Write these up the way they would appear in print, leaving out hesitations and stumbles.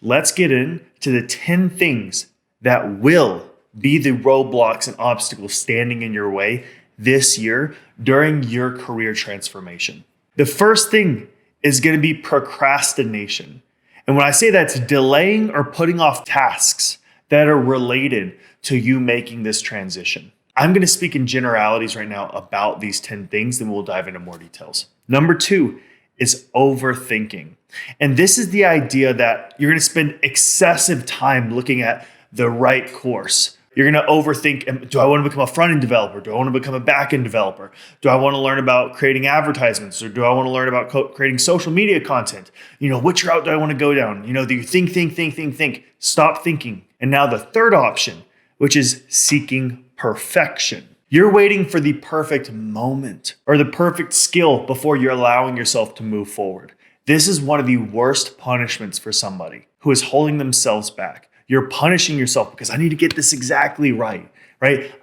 let's get into the 10 things that will be the roadblocks and obstacles standing in your way this year during your career transformation. The first thing is going to be procrastination. And when I say that's delaying or putting off tasks that are related to you making this transition. I'm going to speak in generalities right now about these 10 things, then we'll dive into more details. Number 2 is overthinking. And this is the idea that you're going to spend excessive time looking at the right course. You're going to overthink, do I want to become a front-end developer? Do I want to become a back-end developer? Do I want to learn about creating advertisements? Or do I want to learn about creating social media content? Which route do I want to go down? Do you think? Stop thinking. And now the third option, which is seeking perfection. You're waiting for the perfect moment or the perfect skill before you're allowing yourself to move forward. This is one of the worst punishments for somebody who is holding themselves back. You're punishing yourself because I need to get this exactly right?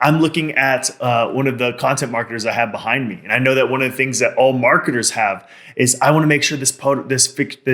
I'm looking at one of the content marketers I have behind me. And I know that one of the things that all marketers have is I want to make sure this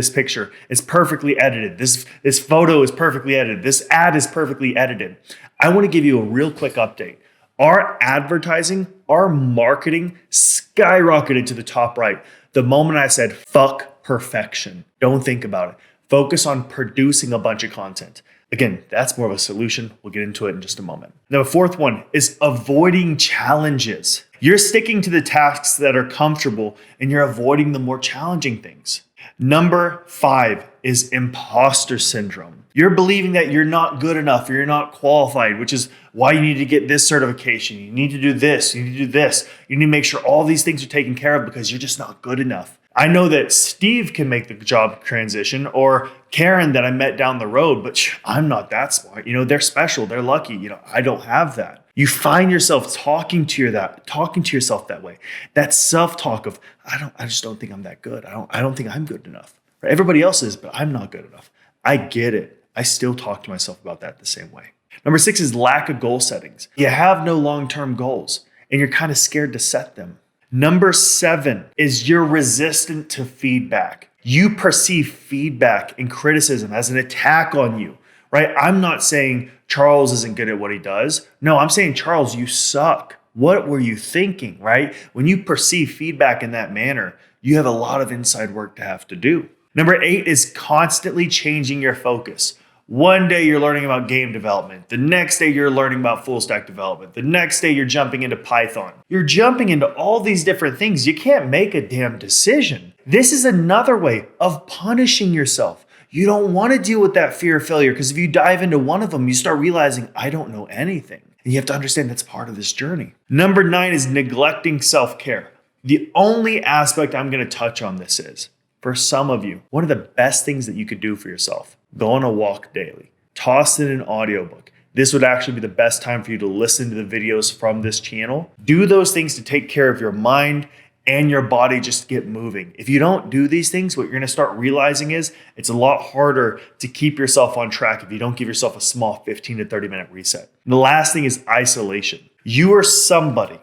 picture is perfectly edited. This photo is perfectly edited. This ad is perfectly edited. I want to give you a real quick update. Our advertising, our marketing skyrocketed to the top right the moment I said, fuck perfection. Don't think about it. Focus on producing a bunch of content. Again, that's more of a solution. We'll get into it in just a moment. Now, the fourth one is avoiding challenges. You're sticking to the tasks that are comfortable and you're avoiding the more challenging things. Number 5 is imposter syndrome. You're believing that you're not good enough or you're not qualified, which is why you need to get this certification. You need to do this. You need to do this. You need to make sure all these things are taken care of because you're just not good enough. I know that Steve can make the job transition or Karen that I met down the road, but I'm not that smart. They're special. They're lucky. I don't have that. You find yourself talking to yourself that way. That self-talk of, I just don't think I'm that good. I don't think I'm good enough. Right? Everybody else is, but I'm not good enough. I get it. I still talk to myself about that the same way. Number 6 is lack of goal settings. You have no long-term goals and you're kind of scared to set them. Number 7 is you're resistant to feedback. You perceive feedback and criticism as an attack on you, right? I'm not saying Charles isn't good at what he does. No, I'm saying, Charles, you suck. What were you thinking, right? When you perceive feedback in that manner, you have a lot of inside work to have to do. Number 8 is constantly changing your focus. One day you're learning about game development. The next day you're learning about full stack development. The next day you're jumping into Python. You're jumping into all these different things. You can't make a damn decision. This is another way of punishing yourself. You don't want to deal with that fear of failure because if you dive into one of them, you start realizing, I don't know anything. And you have to understand that's part of this journey. Number 9 is neglecting self-care. The only aspect I'm going to touch on this is, for some of you, one of the best things that you could do for yourself, go on a walk daily, toss in an audiobook. This would actually be the best time for you to listen to the videos from this channel. Do those things to take care of your mind and your body, just get moving. If you don't do these things, what you're gonna start realizing is it's a lot harder to keep yourself on track if you don't give yourself a small 15 to 30 minute reset. And the last thing is isolation. You are somebody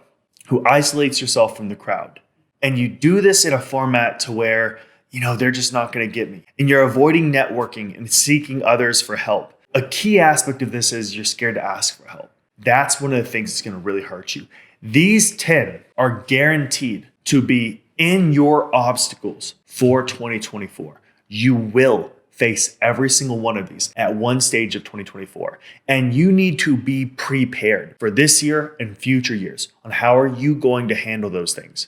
who isolates yourself from the crowd. And you do this in a format to where they're just not going to get me. And you're avoiding networking and seeking others for help. A key aspect of this is you're scared to ask for help. That's one of the things that's going to really hurt you. These 10 are guaranteed to be in your obstacles for 2024. You will face every single one of these at one stage of 2024. And you need to be prepared for this year and future years on how are you going to handle those things.